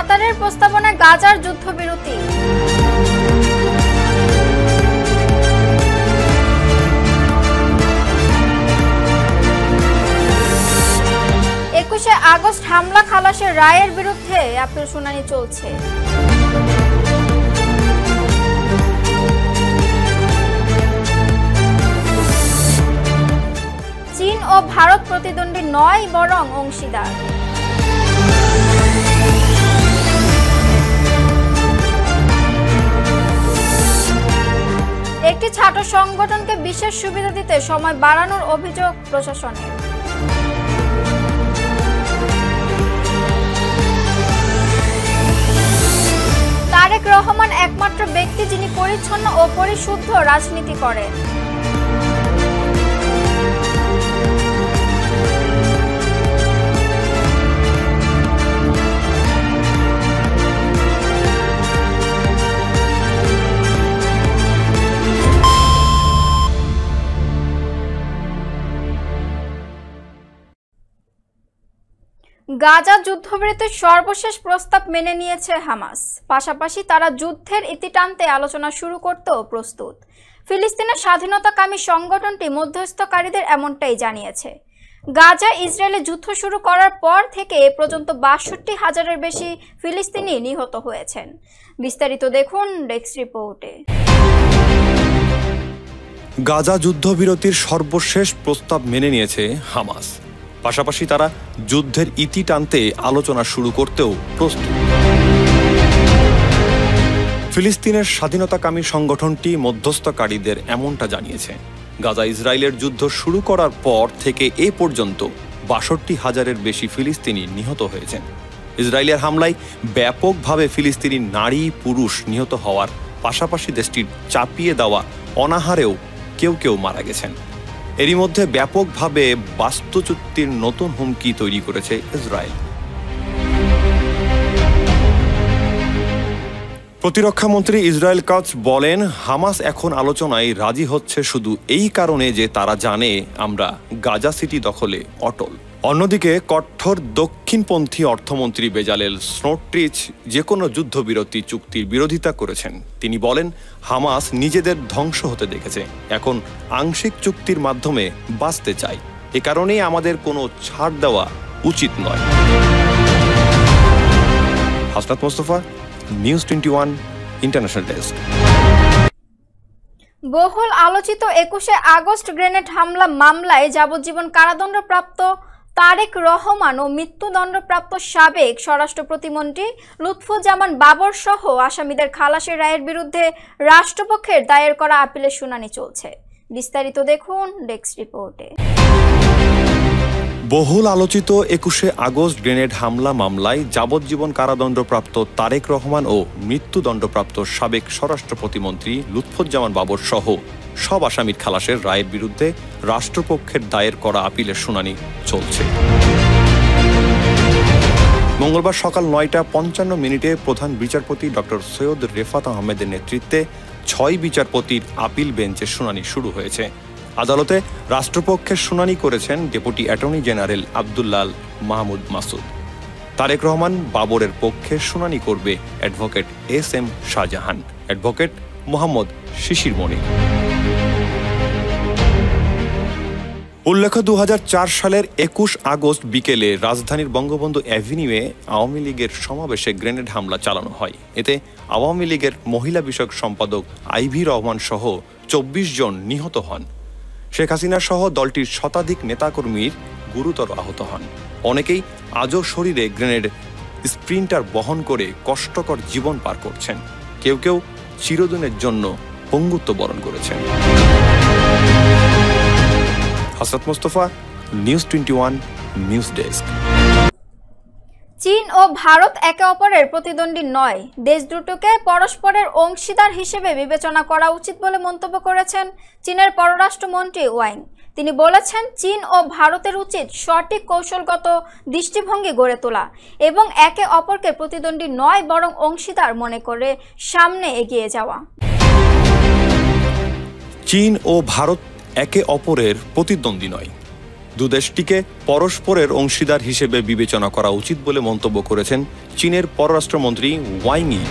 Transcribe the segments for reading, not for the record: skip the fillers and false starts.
কাতারের প্রস্তাবনায় গাজার যুদ্ধবিরতি। আগস্ট হামলা খালাসের রায়ের বিরুদ্ধে আপিল শুনানি চলছে। চীন ও ভারত প্রতিদ্বন্দ্বী নয় বরং অংশীদার। একটি ছাত্র সংগঠনকে বিশেষ সুবিধা দিতে সময় বাড়ানোর অভিযোগ প্রশাসনের। তারেক রহমান একমাত্র ব্যক্তি যিনি পরিচ্ছন্ন ও পরিশুদ্ধ রাজনীতি করেন। গাজা যুদ্ধবিরতির সর্বশেষ প্রস্তাব মেনে নিয়েছে হামাস। পাশাপাশি তারা যুদ্ধের ইতি টানতে আলোচনা শুরু করতেও প্রস্তুত। ফিলিস্তিনের স্বাধীনতাকামী সংগঠনটি মধ্যস্থকারীদের এমনটাই জানিয়েছে। গাজা ইসরায়েলে যুদ্ধ শুরু করার পর থেকে এ পর্যন্ত ৬২,০০০-এর বেশি ফিলিস্তিনি নিহত হয়েছেন। বিস্তারিত দেখুন ডেস্ক রিপোর্টে। গাজা যুদ্ধবিরতির সর্বশেষ প্রস্তাব মেনে নিয়েছে হামাস। পাশাপাশি তারা যুদ্ধের ইতি টানতে আলোচনা শুরু করতেও প্রস্তুত। ফিলিস্তিনের স্বাধীনতাকামী সংগঠনটি মধ্যস্থকারীদের এমনটা জানিয়েছে। গাজা ইসরায়েলের যুদ্ধ শুরু করার পর থেকে এ পর্যন্ত ৬২,০০০-এর বেশি ফিলিস্তিনি নিহত হয়েছেন। ইসরায়েলের হামলায় ব্যাপকভাবে ফিলিস্তিনি নারী পুরুষ নিহত হওয়ার পাশাপাশি দেশটির চাপিয়ে দেওয়া অনাহারেও কেউ কেউ মারা গেছেন। এরই মধ্যে ব্যাপকভাবে বাস্তুচ্যুতির নতুন হুমকি তৈরি করেছে ইসরায়েল। প্রতিরক্ষামন্ত্রী ইসরায়েল কাটজ বলেন, হামাস এখন আলোচনায় রাজি হচ্ছে শুধু এই কারণে যে তারা জানে আমরা গাজা সিটি দখলে অটল। অন্যদিকে কঠোর দক্ষিণপন্থী অর্থমন্ত্রী বেজালেল স্মোট্রিচ যে কোনো যুদ্ধবিরতি চুক্তির বিরোধিতা করেছেন। তিনি বলেন, হামাস নিজেদের ধ্বংস হতে দেখেছে, এখন আংশিক চুক্তির মাধ্যমে বাঁচতে চায়। এ কারণেই আমাদের কোনো ছাড় দেওয়া উচিত নয়। Hasnat Mostafa, news 21 international desk. বহুল আলোচিত ২১শে আগস্ট গ্রেনেড হামলা মামলায় যাবজ্জীবন কারাদণ্ডপ্রাপ্ত তারেক রহমান ও মৃত্যুদণ্ডপ্রাপ্ত সাবেক স্বরাষ্ট্র প্রতিমন্ত্রী লুৎফুজ্জামান বাবর সহ আসামিদের খালাসের রায়ের বিরুদ্ধে রাষ্ট্রপক্ষের দায়ের করা আপিলের শুনানি চলছে। বিস্তারিত দেখুন ডেস্ক রিপোর্টে। বহুল আলোচিত ২১শে আগস্ট গ্রেনেড হামলা মামলায় যাবজ্জীবন কারাদণ্ডপ্রাপ্ত তারেক রহমান ও মৃত্যুদণ্ডপ্রাপ্ত সাবেক স্বরাষ্ট্র প্রতিমন্ত্রী লুৎফুজ্জামান বাবর সহ সব আসামির খালাসের রায়ের বিরুদ্ধে রাষ্ট্রপক্ষের দায়ের করা আপিলের শুনানি চলছে। মঙ্গলবার সকাল ৯টা৫৫ প্রধান বিচারপতি ডক্টর সৈয়দ রেফাত আহমেদের নেতৃত্বে ৬ বিচারপতির আপিল বেঞ্চের শুনানি শুরু হয়েছে। আদালতে রাষ্ট্রপক্ষের শুনানি করেছেন deputy attorney general Abdullah Mahmud Masud. Tarek Rahman বাবরের পক্ষে শুনানি করবে advocate SM Shahjahan, advocate Mohammad Shishir Monir. উল্লেখ্য, ২০০৪ সালের ২১ আগস্ট বিকেলে রাজধানীর বঙ্গবন্ধু অ্যাভিনিউয়ে আওয়ামী লীগের সমাবেশে গ্রেনেড হামলা চালানো হয়। এতে আওয়ামী লীগের মহিলা বিষয়ক সম্পাদক আইভি রহমান সহ ২৪ জন নিহত হন। শেখ হাসিনা সহ দলটির শতাধিক নেতাকর্মীর গুরুতর আহত হন। অনেকেই আজও শরীরে গ্রেনেড স্প্রিন্টার বহন করে কষ্টকর জীবন পার করছেন। কেউ কেউ চিরদিনের জন্য পঙ্গুত্ব বরণ করেছেন। Hasnat Mostafa, news 21 news desk. চীন ও ভারত একে অপরের প্রতিদ্বন্দ্বী নয়, দেশ দুটোকে পরস্পরের অংশীদার হিসেবে বিবেচনা করা উচিত বলে মন্তব্য করেছেন চীনের পররাষ্ট্রমন্ত্রী ওয়াং। তিনি বলেছেন, চীন ও ভারতের উচিত সঠিক কৌশলগত দৃষ্টিভঙ্গি গড়ে তোলা এবং একে অপরকে প্রতিদ্বন্দ্বী নয় বরং অংশীদার মনে করে সামনে এগিয়ে যাওয়া। চীন ও ভারত একে অপরের প্রতিদ্বন্দ্বী নয়, দুদেশটিকে পরস্পরের অংশীদার হিসেবে বিবেচনা করা উচিত বলে মন্তব্য করেছেন চীনের পররাষ্ট্রমন্ত্রী ওয়াং ই।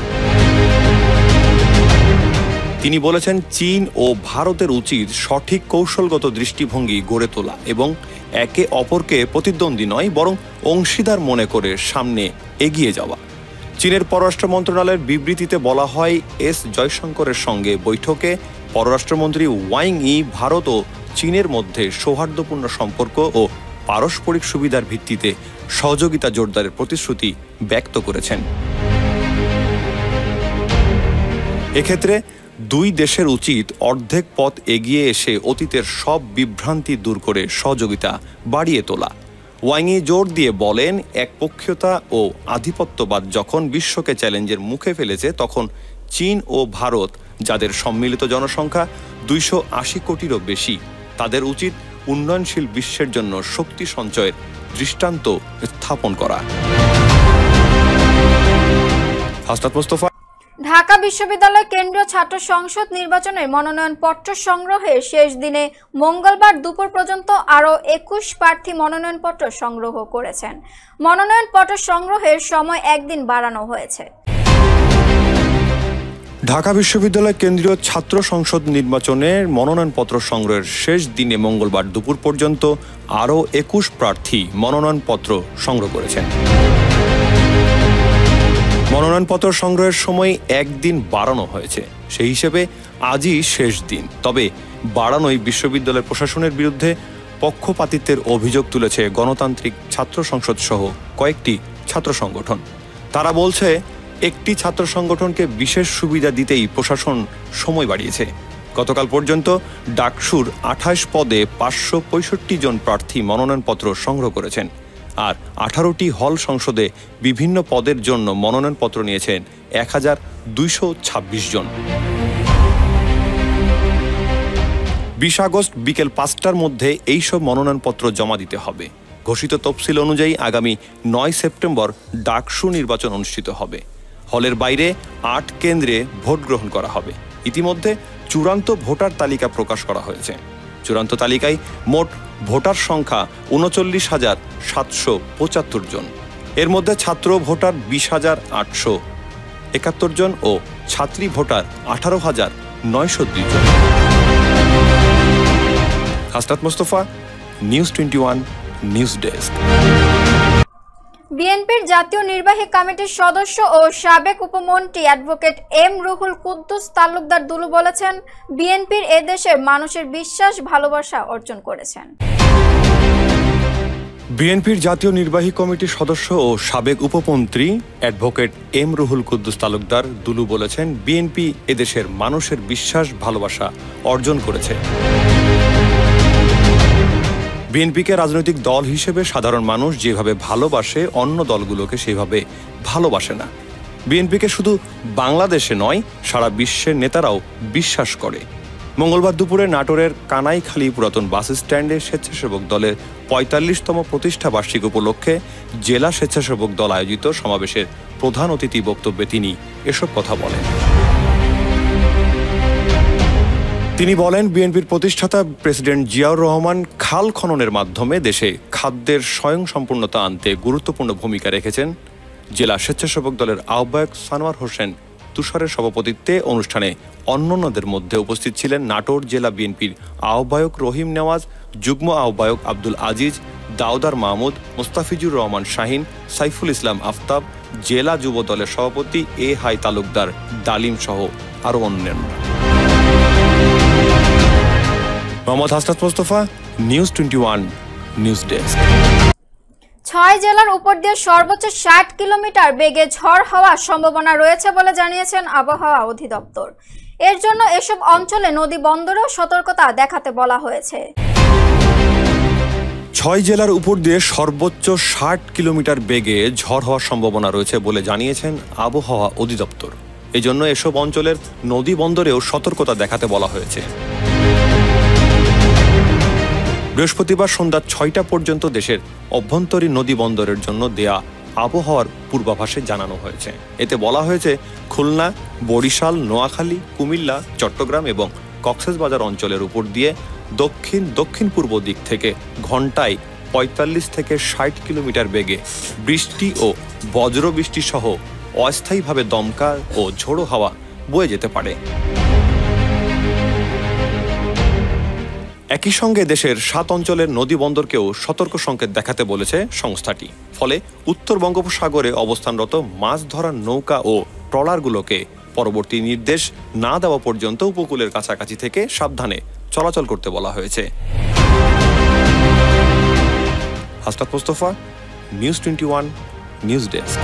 তিনি বলেছেন, চীন ও ভারতের উচিত সঠিক কৌশলগত দৃষ্টিভঙ্গি গড়ে তোলা এবং একে অপরকে প্রতিদ্বন্দ্বী নয় বরং অংশীদার মনে করে সামনে এগিয়ে যাওয়া। চীনের পররাষ্ট্র মন্ত্রণালয়ের বিবৃতিতে বলা হয়, এস জয়শঙ্করের সঙ্গে বৈঠকে পররাষ্ট্রমন্ত্রী ওয়াং ই ভারত ও চীনের মধ্যে সৌহার্দ্যপূর্ণ সম্পর্ক ও পারস্পরিক সুবিধার ভিত্তিতে সহযোগিতা জোরদারের প্রতিশ্রুতি ব্যক্ত করেছেন। এক্ষেত্রে দুই দেশের উচিত অর্ধেক পথ এগিয়ে এসে অতীতের সব বিভ্রান্তি দূর করে সহযোগিতা বাড়িয়ে তোলা। ওয়াং ই জোর দিয়ে বলেন, একপক্ষীয়তা ও আধিপত্যবাদ যখন বিশ্বকে চ্যালেঞ্জের মুখে ফেলেছে তখন চীন ও ভারত, যাদের সম্মিলিত জনসংখ্যা 280 কোটিরও বেশি, তাদের উচিত উন্নয়নশীল বিশ্বের জন্য শক্তি সঞ্চয়ের দৃষ্টান্ত স্থাপন করা। হাসনাত মোস্তফা। ঢাকা বিশ্ববিদ্যালয় কেন্দ্রীয় ছাত্র সংসদ নির্বাচনের মনোনয়নপত্র সংগ্রহের শেষ দিনে মঙ্গলবার দুপুর পর্যন্ত আরও 21 প্রার্থী মনোনয়নপত্র সংগ্রহ করেছেন। মনোনয়নপত্র সংগ্রহের সময় একদিন বাড়ানো হয়েছে। ঢাকা বিশ্ববিদ্যালয় কেন্দ্রীয় ছাত্র সংসদ নির্বাচনের মনোনয়নপত্র সংগ্রহের শেষ দিনে মঙ্গলবার দুপুর পর্যন্ত আরও 21 প্রার্থী মনোনয়নপত্র সংগ্রহ করেছেন। মনোনয়নপত্র সংগ্রহের সময় একদিন বাড়ানো হয়েছে, সেই হিসেবে আজই শেষ দিন। তবে বাড়ানোই বিশ্ববিদ্যালয় প্রশাসনের বিরুদ্ধে পক্ষপাতিত্বের অভিযোগ তুলেছে গণতান্ত্রিক ছাত্র সংসদ সহ কয়েকটি ছাত্র সংগঠন। তারা বলছে, একটি ছাত্র সংগঠনকে বিশেষ সুবিধা দিতেই প্রশাসন সময় বাড়িয়েছে। গতকাল পর্যন্ত ডাকসুর 28 পদে 565 জন প্রার্থী মনোনয়নপত্র সংগ্রহ করেছেন, আর 18টি হল সংসদে বিভিন্ন পদের জন্য মনোনয়নপত্র নিয়েছেন 1226 জন। 20 আগস্ট বিকেল 5টার মধ্যে এইসব মনোনয়নপত্র জমা দিতে হবে। ঘোষিত তফসিল অনুযায়ী আগামী 9 সেপ্টেম্বর ডাকসু নির্বাচন অনুষ্ঠিত হবে। হলের বাইরে 8 কেন্দ্রে ভোট গ্রহণ করা হবে। ইতিমধ্যে চূড়ান্ত ভোটার তালিকা প্রকাশ করা হয়েছে। চূড়ান্ত তালিকায় মোট ভোটার সংখ্যা 39,775 জন। এর মধ্যে ছাত্র ভোটার 20,871 জন ও ছাত্রী ভোটার 18,902 জন। Hasnat Mostafa, news 21 news desk. বিএনপির জাতীয় নির্বাহী কমিটির সদস্য ও সাবেক উপমন্ত্রী অ্যাডভোকেট এম রুহুল কুদ্দুস তালুকদার দুলু বলেছেন, বিএনপির এদেশের মানুষের বিশ্বাস ভালোবাসা অর্জন করেছেন। বিএনপির জাতীয় নির্বাহী কমিটির সদস্য ও সাবেক উপমন্ত্রী অ্যাডভোকেট এম রুহুল কুদ্দুস তালুকদার দুলু বলেছেন, বিএনপি এদেশের মানুষের বিশ্বাস ভালোবাসা অর্জন করেছে। বিএনপিকে রাজনৈতিক দল হিসেবে সাধারণ মানুষ যেভাবে ভালোবাসে, অন্য দলগুলোকে সেভাবে ভালোবাসে না। বিএনপিকে শুধু বাংলাদেশে নয়, সারা বিশ্বের নেতারাও বিশ্বাস করে। মঙ্গলবার দুপুরে নাটোরের কানাইখালী পুরাতন বাস স্ট্যান্ডে স্বেচ্ছাসেবক দলের 45তম প্রতিষ্ঠা বার্ষিকী উপলক্ষে জেলা স্বেচ্ছাসেবক দল আয়োজিত সমাবেশের প্রধান অতিথি বক্তব্যে তিনি এসব কথা বলেন। তিনি বলেন, বিএনপির প্রতিষ্ঠাতা প্রেসিডেন্ট জিয়াউর রহমান খাল খননের মাধ্যমে দেশে খাদ্যের স্বয়ংসম্পূর্ণতা আনতে গুরুত্বপূর্ণ ভূমিকা রেখেছেন। জেলা স্বেচ্ছাসেবক দলের আহ্বায়ক সানোয়ার হোসেন তুষারের সভাপতিত্বে অনুষ্ঠানে অন্যান্যদের মধ্যে উপস্থিত ছিলেন নাটোর জেলা বিএনপির আহ্বায়ক রহিম নেওয়াজ, যুগ্ম আহ্বায়ক আব্দুল আজিজ, দাউদার মাহমুদ, মোস্তাফিজুর রহমান শাহিন, সাইফুল ইসলাম আফতাব, জেলা যুব দলের সভাপতি এ হাই তালুকদার ডালিম সহ আরও অন্যান্য। Mohammad Hasnat Mostafa, news 21 news desk. 6 জেলার উপর দিয়ে সর্বোচ্চ 60 কিলোমিটার বেগে ঝড় হওয়ার সম্ভাবনা রয়েছে বলে জানিয়েছেন আবহাওয়া অধিদপ্তর। এর জন্য এসব অঞ্চলে নদী বন্দরেও সতর্কতা দেখাতে বলা হয়েছে। 6 জেলার উপর দিয়ে সর্বোচ্চ 60 কিলোমিটার বেগে ঝড় হওয়ার সম্ভাবনা রয়েছে বলে জানিয়েছেন আবহাওয়া অধিদপ্তর। এজন্য এসব অঞ্চলের নদী বন্দরেও সতর্কতা দেখাতে বলা হয়েছে। বৃহস্পতিবার সন্ধ্যা 6টা পর্যন্ত দেশের অভ্যন্তরীণ নদী বন্দরের জন্য দেয়া আবহাওয়ার পূর্বাভাসে জানানো হয়েছে। এতে বলা হয়েছে, খুলনা, বরিশাল, নোয়াখালী, কুমিল্লা, চট্টগ্রাম এবং কক্সবাজার অঞ্চলের উপর দিয়ে দক্ষিণ পূর্ব দিক থেকে ঘন্টায় ৪৫ থেকে ৬০ কিলোমিটার বেগে বৃষ্টি ও বজ্রবৃষ্টি সহ অস্থায়ীভাবে দমকা ও ঝোড়ো হাওয়া বয়ে যেতে পারে। একই সঙ্গে দেশের ৭ অঞ্চলের নদী বন্দরকেও সতর্ক সংকেত দেখাতে বলেছে সংস্থাটি। ফলে উত্তর বঙ্গোপসাগরে অবস্থানরত মাছ ধরার নৌকা ও ট্রলারগুলোকে পরবর্তী নির্দেশ না দেওয়া পর্যন্ত উপকূলের কাছাকাছি থেকে সাবধানে চলাচল করতে বলা হয়েছে। Hasnat Mostafa, news 21 news desk.